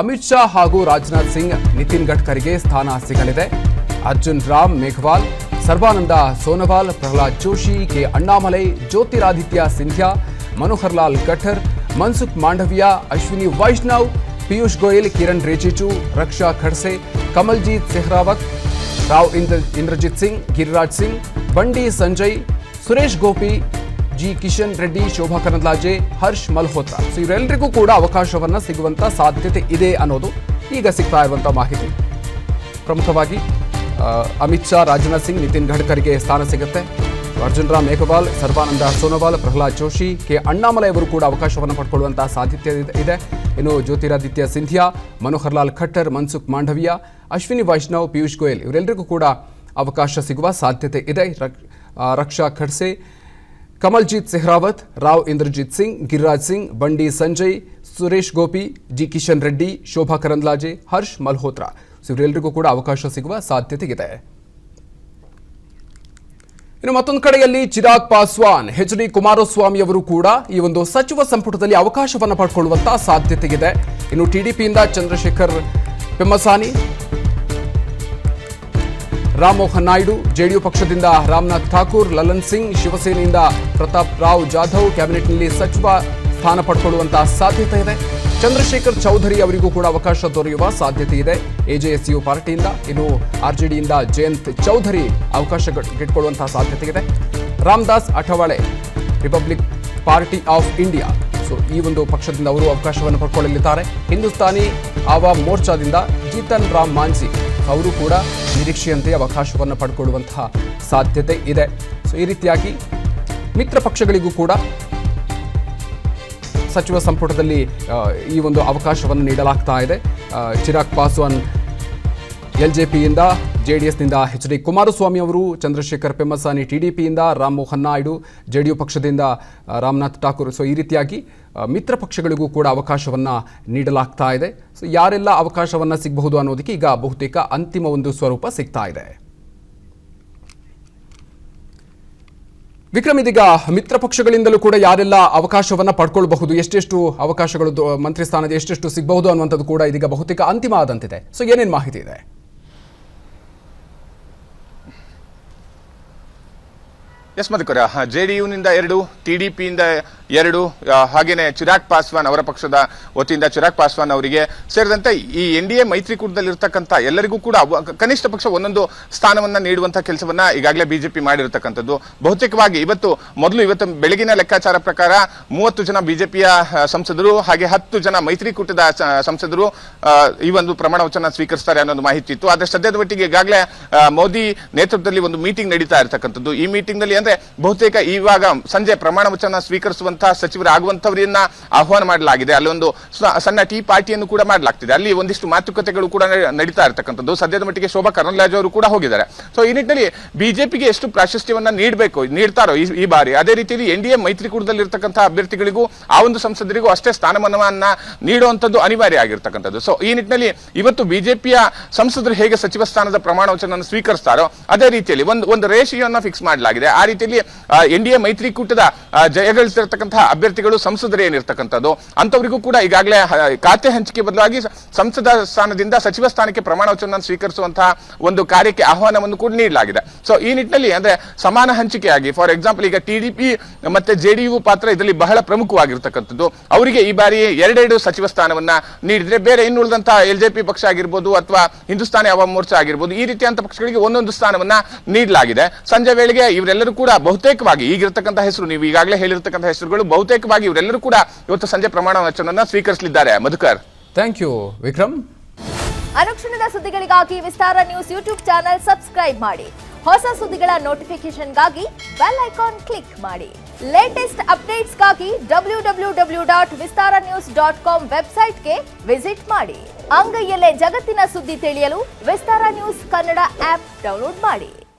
ಅಮಿತ್ ಶಾ ಹಾಗೂ ರಾಜನಾಥ್ ಸಿಂಗ್ ನಿತಿನ್ ಗಡ್ಕರಿಗೆ ಸ್ಥಾನ ಸಿಗಲಿದೆ. ಅರ್ಜುನ್ ರಾಮ್ ಮೇಘವಾಲ್, ಸರ್ಬಾನಂದ ಸೋನೋವಾಲ್, ಪ್ರಹ್ಲಾದ್ ಜೋಶಿ, ಕೆ ಅಣ್ಣಾಮಲೈ, ಜ್ಯೋತಿರಾದಿತ್ಯ ಸಿಂಧ್ಯಾ, ಮನೋಹರ್ ಲಾಲ್ ಖಟ್ಟರ್, ಮನ್ಸುಖ್ ಮಾಂಡವಿಯಾ, ಅಶ್ವಿನಿ ವೈಷ್ಣವ್, ಪಿಯೂಷ್ ಗೋಯಲ್, ಕಿರಣ್ ರಿಜಿಜು, ರಕ್ಷಾ ಖಡ್ಸೆ, ಕಮಲ್ಜೀತ್ ಸೆಹ್ರಾವತ್, ರಾವ್ ಇಂದ್ರಜಿತ್ ಸಿಂಗ್, ಗಿರಿರಾಜ್ ಸಿಂಗ್, ಬಂಡಿ ಸಂಜಯ್, ಸುರೇಶ್ ಗೋಪಿ, ಜಿ ಕಿಶನ್ ರೆಡ್ಡಿ, ಶೋಭಾ ಕರಂದ್ಲಾಜೆ, ಹರ್ಷ್ ಮಲ್ಹೋತ್ರಾ. ಸೊ ಇವರೆಲ್ಲರಿಗೂ ಕೂಡ ಅವಕಾಶವನ್ನ ಸಿಗುವಂತ ಸಾಧ್ಯತೆ ಇದೆ ಅನ್ನೋದು ಈಗ ಸಿಗ್ತಾ ಇರುವಂತಹ ಮಾಹಿತಿ. ಪ್ರಮುಖವಾಗಿ ಅಮಿತ್ ಶಾ, ರಾಜನಾಥ್ ಸಿಂಗ್, ನಿತಿನ್ ಗಡ್ಕರಿಗೆ ಸ್ಥಾನ ಸಿಗುತ್ತೆ. ಅರ್ಜುನ್ ರಾಮ್ ಮೇಘವಾಲ್, ಸರ್ಬಾನಂದ ಸೋನೋವಾಲ್, ಪ್ರಹ್ಲಾದ್ ಜೋಶಿ, ಕೆ ಅಣ್ಣಾಮಲೈ ಅವರು ಕೂಡ ಅವಕಾಶವನ್ನು ಪಡ್ಕೊಳ್ಳುವಂತಹ ಸಾಧ್ಯತೆ ಇದೆ. ಇನ್ನು ಜ್ಯೋತಿರಾದಿತ್ಯ ಸಿಂಧ್ಯಾ, ಮನೋಹರ್ ಲಾಲ್ ಖಟ್ಟರ್, ಮನ್ಸುಖ್ ಮಾಂಡವಿಯಾ, ಅಶ್ವಿನಿ ವೈಷ್ಣವ್, ಪಿಯೂಷ್ ಗೋಯಲ್ ಇವರೆಲ್ಲರಿಗೂ ಕೂಡ ಅವಕಾಶ ಸಿಗುವ ಸಾಧ್ಯತೆ ಇದೆ. ರಕ್ಷಾ ಖಡ್ಸೆ, ಕಮಲ್ಜೀತ್ ಸೆಹ್ರಾವತ್, ರಾವ್ ಇಂದ್ರಜಿತ್ ಸಿಂಗ್, ಗಿರಿರಾಜ್ ಸಿಂಗ್, ಬಂಡಿ ಸಂಜಯ್, ಸುರೇಶ್ ಗೋಪಿ, ಜಿ ಕಿಶನ್ ರೆಡ್ಡಿ, ಶೋಭಾ ಕರಂದ್ಲಾಜೆ, ಹರ್ಷ್ ಮಲ್ಹೋತ್ರಾ ಇವರೆಲ್ಲರಿಗೂ ಕೂಡ ಅವಕಾಶ ಸಿಗುವ ಸಾಧ್ಯತೆ ಇದೆ. ಇನ್ನು ಮತ್ತೊಂದು ಕಡೆಯಲ್ಲಿ ಚಿರಾಗ್ ಪಾಸ್ವಾನ್, ಎಚ್ ಡಿ ಕುಮಾರಸ್ವಾಮಿ ಅವರು ಕೂಡ ಈ ಒಂದು ಸಚಿವ ಸಂಪುಟದಲ್ಲಿ ಅವಕಾಶವನ್ನು ಪಡ್ಕೊಳ್ಳುವಂತಹ ಸಾಧ್ಯತೆ ಇದೆ. ಇನ್ನು ಟಿಡಿಪಿಯಿಂದ ಚಂದ್ರಶೇಖರ್ ಪೆಮ್ಮಸಾನಿ, ರಾಮಮೋಹನ್ ನಾಯ್ಡು, ಜೆಡಿಯು ಪಕ್ಷದಿಂದ ರಾಮನಾಥ್ ಠಾಕೂರ್, ಲಲನ್ ಸಿಂಗ್, ಶಿವಸೇನೆಯಿಂದ ಪ್ರತಾಪ್ ರಾವ್ ಜಾಧವ್ ಕ್ಯಾಬಿನೆಟ್ನಲ್ಲಿ ಸಚಿವ ಸ್ಥಾನ ಪಡ್ಕೊಳ್ಳುವಂತಹ ಸಾಧ್ಯತೆ ಇದೆ. ಚಂದ್ರಶೇಖರ್ ಚೌಧರಿ ಅವರಿಗೂ ಕೂಡ ಅವಕಾಶ ದೊರೆಯುವ ಸಾಧ್ಯತೆ ಇದೆ ಎಜೆಎಸ್ಯು ಪಾರ್ಟಿಯಿಂದ. ಇನ್ನು ಆರ್ಜೆಡಿಯಿಂದ ಜಯಂತ್ ಚೌಧರಿ ಅವಕಾಶ ಗಿಟ್ಕೊಳ್ಳುವಂತಹ ಸಾಧ್ಯತೆ ಇದೆ. Ramdas Athawale, Republic Party of India, so ಈ ಒಂದು ಪಕ್ಷದಿಂದ ಅವರು ಅವಕಾಶವನ್ನು ಪಡ್ಕೊಳ್ಳಲಿದ್ದಾರೆ. ಹಿಂದೂಸ್ತಾನಿ ಆವಾಮ್ ಮೋರ್ಚಾದಿಂದ ಜೀತನ್ ರಾಮ್ ಮಾಂಝಿ ಅವರು ಕೂಡ ನಿರೀಕ್ಷೆಯಂತೆ ಅವಕಾಶವನ್ನು ಪಡ್ಕೊಳ್ಳುವಂತಹ ಸಾಧ್ಯತೆ ಇದೆ. ಸೊ ಈ ರೀತಿಯಾಗಿ ಮಿತ್ರ ಪಕ್ಷಗಳಿಗೂ ಕೂಡ ಸಚಿವ ಸಂಪುಟದಲ್ಲಿ ಈ ಒಂದು ಅವಕಾಶವನ್ನು ನೀಡಲಾಗ್ತಾ ಇದೆ. ಚಿರಾಗ್ ಪಾಸ್ವಾನ್ ಎಲ್ಜೆಪಿಯಿಂದ, ಜೆಡಿಎಸ್ನಿಂದ ಎಚ್ ಡಿ ಕುಮಾರಸ್ವಾಮಿ ಅವರು, ಚಂದ್ರಶೇಖರ್ ಪೆಮ್ಮಸಾನಿ ಟಿಡಿಪಿಯಿಂದ, ರಾಮಮೋಹನ್ ನಾಯ್ಡು ಜೆಡಿಯು ಪಕ್ಷದಿಂದ ರಾಮನಾಥ್ ಠಾಕೂರ್. ಸೊ ಈ ರೀತಿಯಾಗಿ ಮಿತ್ರ ಪಕ್ಷಗಳಿಗೂ ಕೂಡ ಅವಕಾಶವನ್ನು ನೀಡಲಾಗ್ತಾ ಇದೆ. ಸೊ ಯಾರೆಲ್ಲ ಅವಕಾಶವನ್ನು ಸಿಗಬಹುದು ಅನ್ನೋದಕ್ಕೆ ಈಗ ಬಹುತೇಕ ಅಂತಿಮ ಒಂದು ಸ್ವರೂಪ ಸಿಗ್ತಾ ಇದೆ. ವಿಕ್ರಮ್, ಇದೀಗ ಮಿತ್ರ ಪಕ್ಷಗಳಿಂದಲೂ ಕೂಡ ಯಾರೆಲ್ಲ ಅವಕಾಶವನ್ನು ಪಡ್ಕೊಳ್ಬಹುದು, ಎಷ್ಟೆಷ್ಟು ಅವಕಾಶಗಳು ಮಂತ್ರಿ ಸ್ಥಾನದ ಎಷ್ಟೆಷ್ಟು ಸಿಗಬಹುದು ಅನ್ನುವಂಥದ್ದು ಕೂಡ ಇದೀಗ ಬಹುತೇಕ ಅಂತಿಮ ಆದಂತಿದೆ. ಸೊ ಏನೇನು ಮಾಹಿತಿ ಇದೆ? ಎಸ್ ಮಧುಕರ, ಜೆಡಿಯುನಿಂದ 2, ಟಿಡಿಪಿಯಿಂದ 2, ಹಾಗೇನೆ ಚಿರಾಗ್ ಪಾಸ್ವಾನ್ ಅವರ ಪಕ್ಷದ ವತಿಯಿಂದ ಚಿರಾಗ್ ಪಾಸ್ವಾನ್ ಅವರಿಗೆ ಸೇರಿದಂತೆ ಈ ಎನ್ಡಿಎ ಮೈತ್ರಿಕೂಟದಲ್ಲಿರ್ತಕ್ಕಂಥ ಎಲ್ಲರಿಗೂ ಕೂಡ ಕನಿಷ್ಠ ಪಕ್ಷ ಒಂದೊಂದು ಸ್ಥಾನವನ್ನ ನೀಡುವಂತಹ ಕೆಲಸವನ್ನ ಈಗಾಗಲೇ ಬಿಜೆಪಿ ಮಾಡಿರತಕ್ಕಂಥದ್ದು. ಬಹುತೇಕವಾಗಿ ಇವತ್ತು ಬೆಳಗಿನ ಲೆಕ್ಕಾಚಾರ ಪ್ರಕಾರ 30 ಜನ ಬಿಜೆಪಿಯ ಸಂಸದರು ಹಾಗೆ 10 ಜನ ಮೈತ್ರಿಕೂಟದ ಸಂಸದರು ಈ ಒಂದು ಪ್ರಮಾಣ ವಚನ ಸ್ವೀಕರಿಸ್ತಾರೆ ಅನ್ನೋದು ಮಾಹಿತಿ ಇತ್ತು. ಆದ್ರೆ ಸದ್ಯದ ಮಟ್ಟಿಗೆ ಈಗಾಗಲೇ ಮೋದಿ ನೇತೃತ್ವದಲ್ಲಿ ಒಂದು ಮೀಟಿಂಗ್ ನಡೀತಾ ಇರತಕ್ಕಂಥದ್ದು. ಈ ಮೀಟಿಂಗ್ ನಲ್ಲಿ ಅಂದ್ರೆ ಬಹುತೇಕ ಇವಾಗ ಸಂಜೆ ಪ್ರಮಾಣ ವಚನ ಸ್ವೀಕರಿಸುವಂತಹ ಸಚಿವರಾಗುವಂತವರನ್ನ ಆಹ್ವಾನ ಮಾಡಲಾಗಿದೆ. ಅಲ್ಲೊಂದು ಸಣ್ಣ ಟೀ ಪಾರ್ಟಿಯನ್ನು ಕೂಡ ಮಾಡಲಾಗ್ತಿದೆ. ಅಲ್ಲಿ ಒಂದಿಷ್ಟು ಮಾತುಕತೆಗಳು ಕೂಡ ನಡೀತಾ ಇರತಕ್ಕಂಥದ್ದು. ಸದ್ಯದ ಮಟ್ಟಿಗೆ ಶೋಭಾ ಕರಂದ್ಲಾಜೆ ಅವರು ಕೂಡ ಹೋಗಿದ್ದಾರೆ. ಸೊ ಈ ನಿಟ್ಟಿನಲ್ಲಿ ಬಿಜೆಪಿಗೆ ಎಷ್ಟು ಪ್ರಾಶಸ್ತ್ಯವನ್ನ ನೀಡ್ತಾರೋ ಈ ಬಾರಿ, ಅದೇ ರೀತಿಯಲ್ಲಿ ಎನ್ಡಿಎ ಮೈತ್ರಿಕೂಟದಲ್ಲಿರ್ತಕ್ಕಂತಹ ಅಭ್ಯರ್ಥಿಗಳಿಗೂ ಆ ಒಂದು ಸಂಸದರಿಗೂ ಅಷ್ಟೇ ಸ್ಥಾನಮಾನವನ್ನ ನೀಡುವಂತದ್ದು ಅನಿವಾರ್ಯ ಆಗಿರ್ತಕ್ಕಂಥದ್ದು. ಸೊ ಈ ನಿಟ್ಟಿನಲ್ಲಿ ಇವತ್ತು ಬಿಜೆಪಿಯ ಸಂಸದರು ಹೇಗೆ ಸಚಿವ ಸ್ಥಾನದ ಪ್ರಮಾಣ ವಚನ ಸ್ವೀಕರಿಸ್ತಾರೋ ಅದೇ ರೀತಿಯಲ್ಲಿ ಒಂದು ರೇಷಿಯೋನ್ನ ಫಿಕ್ಸ್ ಮಾಡಲಾಗಿದೆ. ಆ ರೀತಿಯಲ್ಲಿ ಎನ್ಡಿಎ ಮೈತ್ರಿಕೂಟದ ಜಯಗಳಿಸಿರ್ತಕ್ಕಂತಹ ಅಭ್ಯರ್ಥಿಗಳು ಸಂಸದರು ಏನಿರ್ತಕ್ಕಂಥದ್ದು ಅಂತವರಿಗೂ ಕೂಡ ಈಗಾಗಲೇ ಖಾತೆ ಹಂಚಿಕೆ ಬದಲಾಗಿ ಸಂಸದ ಸ್ಥಾನದಿಂದ ಸಚಿವ ಸ್ಥಾನಕ್ಕೆ ಪ್ರಮಾಣ ವಚನ ಸ್ವೀಕರಿಸುವಂತಹ ಒಂದು ಕಾರ್ಯಕ್ಕೆ ಆಹ್ವಾನವನ್ನು ಕೂಡ ನೀಡಲಾಗಿದೆ. ಸೊ ಈ ನಿಟ್ಟಿನಲ್ಲಿ ಅಂದ್ರೆ ಸಮಾನ ಹಂಚಿಕೆಯಾಗಿ, ಫಾರ್ ಎಕ್ಸಾಂಪಲ್ ಈಗ ಟಿಡಿಪಿ ಮತ್ತೆ ಜೆಡಿಯು ಪಾತ್ರ ಇದರಲ್ಲಿ ಬಹಳ ಪ್ರಮುಖವಾಗಿರ್ತಕ್ಕಂಥದ್ದು. ಅವರಿಗೆ ಈ ಬಾರಿ 2 ಸಚಿವ ಸ್ಥಾನವನ್ನ ನೀಡಿದ್ರೆ ಬೇರೆ ಇನ್ನುಳಿದಂತಹ ಎಲ್ಜೆಪಿ ಪಕ್ಷ ಆಗಿರ್ಬೋದು ಅಥವಾ ಹಿಂದೂಸ್ತಾನಿ ಆವಾಮ್ ಮೋರ್ಚಾ ಆಗಿರ್ಬೋದು ಈ ರೀತಿಯಂತ ಪಕ್ಷಗಳಿಗೆ ಒಂದೊಂದು ಸ್ಥಾನವನ್ನ ನೀಡಲಾಗಿದೆ. ಸಂಜೆ ವೇಳೆಗೆ ಇವರೆಲ್ಲರೂ ಕೂಡ ಬಹುತೇಕವಾಗಿ ಈಗಿರ್ತಕ್ಕಂಥ ಹೆಸರು, ನೀವು ಈಗಾಗಲೇ ಹೇಳಿರ್ತಕ್ಕಂಥ ಹೆಸರುಗಳು ಬಹುತೇಕವಾಗಿ ಇವರೆಲ್ಲರೂ ಕೂಡ ಇವತ್ತು ಸಂಜೆ ಪ್ರಮಾಣ ವಚನವನ್ನು ಸ್ವೀಕರಿಸಲಿದ್ದಾರೆ. Madhukar, thank you Vikram. ಅನುಕ್ಷಣದ ಸುದ್ದಿಗಳಿಗಾಗಿ Vistara news YouTube channel subscribe ಮಾಡಿ. ಹೊಸ ಸುದ್ದಿಗಳ ನೋಟಿಫಿಕೇಶನ್ಗಾಗಿ ಬೆಲ್ ಐಕಾನ್ ಕ್ಲಿಕ್ ಮಾಡಿ. ಲೇಟೆಸ್ಟ್ ಅಪ್ಡೇಟ್ಸ್ಗಾಗಿ www.vistaranews.com ವೆಬ್ಸೈಟ್ಗೆ ವಿಸಿಟ್ ಮಾಡಿ. ಅಂಗೈಯಲ್ಲೇ ಜಗತ್ತಿನ ಸುದ್ದಿ ತಿಳಿಯಲು Vistara news Kannada app download ಮಾಡಿ.